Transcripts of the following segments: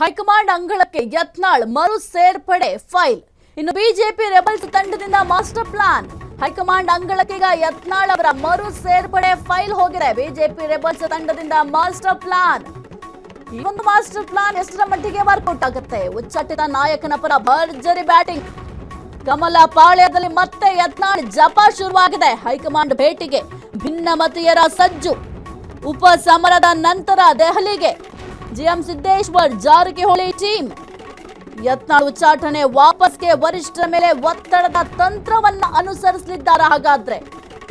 High command ಅಂಗಳಕ್ಕೆ ಯತ್ನಾಳ್ ಮರು ಸೇರ್ಪಡೆ ಫೈಲ್. ಇನ್ನು ಬಿಜೆಪಿ ರೆಬಲ್ಸ್ ತಂಡದಿಂದ ಮಾಸ್ಟರ್ ಪ್ಲಾನ್. ಹೈಕಮಾಂಡ್ ಅಂಗಳಕ್ಕೆ ಈಗ ಯತ್ನಾಳ್ ಅವರ ಮರು ಸೇರ್ಪಡೆ ಫೈಲ್ ಹೋಗಿದೆ. ಬಿಜೆಪಿ ರೆಬಲ್ಸ್ ತಂಡದಿಂದ ಮಾಸ್ಟರ್ ಪ್ಲಾನ್. ಈ ಒಂದು ಮಾಸ್ಟರ್ ಪ್ಲಾನ್ ಎಷ್ಟರ ಮಟ್ಟಿಗೆ ವರ್ಕೌಟ್ ಆಗುತ್ತೆ? ಉಚ್ಚಾಟಿತ ನಾಯಕನ ಪರ ಭರ್ಜರಿ ಬ್ಯಾಟಿಂಗ್. ಕಮಲ ಪಾಳ್ಯದಲ್ಲಿ ಮತ್ತೆ ಯತ್ನಾಳ್ ಜಪ ಶುರುವಾಗಿದೆ. ಹೈಕಮಾಂಡ್ ಭೇಟಿಗೆ ಭಿನ್ನಮತೀಯರ ಸಜ್ಜು. ಉಪ ಸಮರದ ನಂತರ ದೆಹಲಿಗೆ ಜಿಎಂ ಸಿದ್ದೇಶ್ವರ್, ಜಾರಕಿಹೊಳಿ ಟೀಮ್. ಯತ್ನಾಳ್ ಉಚ್ಚಾಟನೆ ವಾಪಸ್ಗೆ ವರಿಷ್ಠರ ಮೇಲೆ ಒತ್ತಡದ ತಂತ್ರವನ್ನ ಅನುಸರಿಸಲಿದ್ದಾರೆ. ಹಾಗಾದ್ರೆ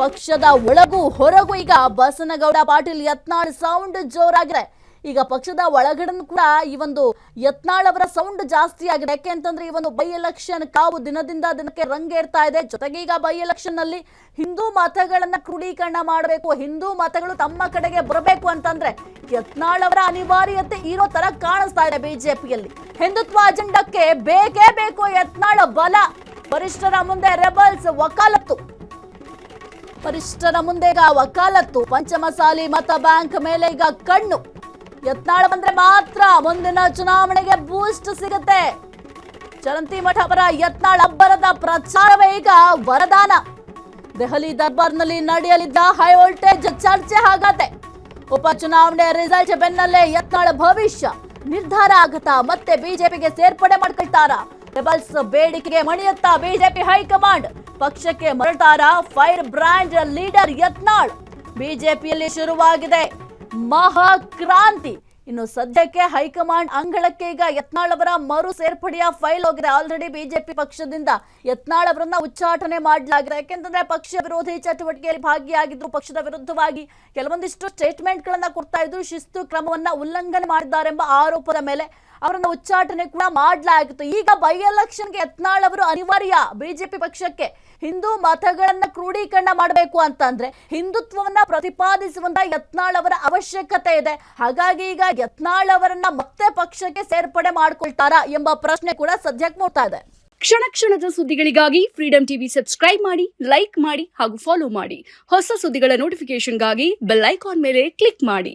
ಪಕ್ಷದ ಒಳಗೂ ಹೊರಗೂ ಈಗ ಬಸನಗೌಡ ಪಾಟೀಲ್ ಯತ್ನಾಳ್ ಸೌಂಡ್ ಜೋರಾಗಿದೆ. ಈಗ ಪಕ್ಷದ ಒಳಗಡೆ ಕೂಡ ಈ ಒಂದು ಯತ್ನಾಳ್ ಅವರ ಸೌಂಡ್ ಜಾಸ್ತಿ ಆಗಿದೆ. ಯಾಕೆ ಅಂತಂದ್ರೆ ಈ ಒಂದು ಬೈ ಎಲೆಕ್ಷನ್ ಕಾವು ದಿನದಿಂದ ದಿನಕ್ಕೆ ರಂಗೇರ್ತಾ ಇದೆ. ಜೊತೆಗೆ ಈಗ ಬೈ ಎಲೆಕ್ಷನ್ ನಲ್ಲಿ ಹಿಂದೂ ಮತಗಳನ್ನ ಕ್ರೋಢೀಕರಣ ಮಾಡಬೇಕು, ಹಿಂದೂ ಮತಗಳು ತಮ್ಮ ಕಡೆಗೆ ಬರಬೇಕು ಅಂತಂದ್ರೆ ಯತ್ನಾಳ್ ಅವರ ಅನಿವಾರ್ಯತೆ ಇರೋ ತರ ಕಾಣಿಸ್ತಾ ಇದೆ. ಬಿಜೆಪಿಯಲ್ಲಿ ಹಿಂದುತ್ವ ಅಜೆಂಡಕ್ಕೆ ಬೇಕೇ ಬೇಕು ಯತ್ನಾಳ್ ಬಲ. ವರಿಷ್ಠರ ಮುಂದೆ ರೆಬಲ್ಸ್ ವಕಾಲತ್ತು. ವರಿಷ್ಠರ ಮುಂದೆ ಈಗ ವಕಾಲತ್ತು. ಪಂಚಮಸಾಲಿ ಮತ ಬ್ಯಾಂಕ್ ಮೇಲೆ ಈಗ ಕಣ್ಣು. ಯತ್ನಾಳ್ ಬಂದ್ರೆ ಮಾತ್ರ ಮುಂದಿನ ಚುನಾವಣೆಗೆ ಬೂಸ್ಟ್ ಸಿಗುತ್ತೆ. ಚರಂತಿ ಮಠ ಪರ ಯತ್ನಾಳ್ ಅಬ್ಬರದ ಪ್ರಚಾರವೇ ಈಗ ವರದಾನ. ದೆಹಲಿ ದರ್ಬಾರ್ನಲ್ಲಿ ನಡೆಯಲಿದ್ದ ಹೈ ವೋಲ್ಟೇಜ್ ಚರ್ಚೆ ಹಾಗಾತೆ. ಉಪಚುನಾವಣೆ ರಿಸಲ್ಟ್ ಬೆನ್ನಲ್ಲೇ ಯತ್ನಾಳ್ ಭವಿಷ್ಯ ನಿರ್ಧಾರ ಆಗತ್ತಾ? ಮತ್ತೆ ಬಿಜೆಪಿಗೆ ಸೇರ್ಪಡೆ ಮಾಡ್ಕೊಳ್ತಾರ? ರೆಬಲ್ಸ್ ಬೇಡಿಕೆಗೆ ಮಣಿಯುತ್ತಾ ಬಿಜೆಪಿ ಹೈಕಮಾಂಡ್? ಪಕ್ಷಕ್ಕೆ ಮರಳ್ತಾರ ಫೈರ್ ಬ್ರ್ಯಾಂಡ್ ಲೀಡರ್ ಯತ್ನಾಳ್? ಬಿಜೆಪಿಯಲ್ಲಿ ಶುರುವಾಗಿದೆ ಮಹಾಕ್ರಾಂತಿ. ಇನ್ನು ಸದ್ಯಕ್ಕೆ ಹೈಕಮಾಂಡ್ ಅಂಗಳಕ್ಕೆ ಈಗ ಯತ್ನಾಳ್ ಅವರ ಮರು ಸೇರ್ಪಡೆಯ ಫೈಲ್ ಹೋಗಿದೆ. ಆಲ್ರೆಡಿ ಬಿಜೆಪಿ ಪಕ್ಷದಿಂದ ಯತ್ನಾಳ್ ಅವರನ್ನ ಉಚ್ಚಾಟನೆ ಮಾಡಲಾಗಿದೆ. ಯಾಕೆಂತಂದ್ರೆ ಪಕ್ಷ ವಿರೋಧಿ ಚಟುವಟಿಕೆಯಲ್ಲಿ ಭಾಗಿಯಾಗಿದ್ರು, ಪಕ್ಷದ ವಿರುದ್ಧವಾಗಿ ಕೆಲವೊಂದಿಷ್ಟು ಸ್ಟೇಟ್ಮೆಂಟ್ ಗಳನ್ನ ಕೊಡ್ತಾ ಇದ್ರು, ಶಿಸ್ತು ಕ್ರಮವನ್ನ ಉಲ್ಲಂಘನೆ ಮಾಡಿದ್ದಾರೆಂಬ ಆರೋಪದ ಮೇಲೆ ಅವರನ್ನ ಉಚ್ಚಾಟನೆ ಕೂಡ ಮಾಡಲಾಗಿತ್ತು. ಈಗ ಬೈ ಎಲೆಕ್ಷನ್ಗೆ ಯತ್ನಾಳ್ ಅವರು ಅನಿವಾರ್ಯ. ಬಿಜೆಪಿ ಪಕ್ಷಕ್ಕೆ ಹಿಂದೂ ಮತಗಳನ್ನ ಕ್ರೋಢೀಕರಣ ಮಾಡಬೇಕು ಅಂತಂದ್ರೆ ಹಿಂದುತ್ವವನ್ನ ಪ್ರತಿಪಾದಿಸುವಂತ ಯತ್ನಾಳ್ ಅವರ ಅವಶ್ಯಕತೆ ಇದೆ. ಹಾಗಾಗಿ ಈಗ ಯತ್ನಾಳ್ ಅವರನ್ನ ಮತ್ತೆ ಪಕ್ಷಕ್ಕೆ ಸೇರ್ಪಡೆ ಮಾಡ್ಕೊಳ್ತಾರಾ ಎಂಬ ಪ್ರಶ್ನೆ ಕೂಡ ಸದ್ಯಕ್ಕೆ ಮೂಡ್ತಾ ಇದೆ. ಕ್ಷಣ ಕ್ಷಣದ ಸುದ್ದಿಗಳಿಗಾಗಿ ಫ್ರೀಡಂ ಟಿವಿ ಸಬ್ಸ್ಕ್ರೈಬ್ ಮಾಡಿ, ಲೈಕ್ ಮಾಡಿ ಹಾಗೂ ಫಾಲೋ ಮಾಡಿ. ಹೊಸ ಸುದ್ದಿಗಳ ನೋಟಿಫಿಕೇಶನ್ಗಾಗಿ ಬೆಲ್ ಐಕಾನ್ ಮೇಲೆ ಕ್ಲಿಕ್ ಮಾಡಿ.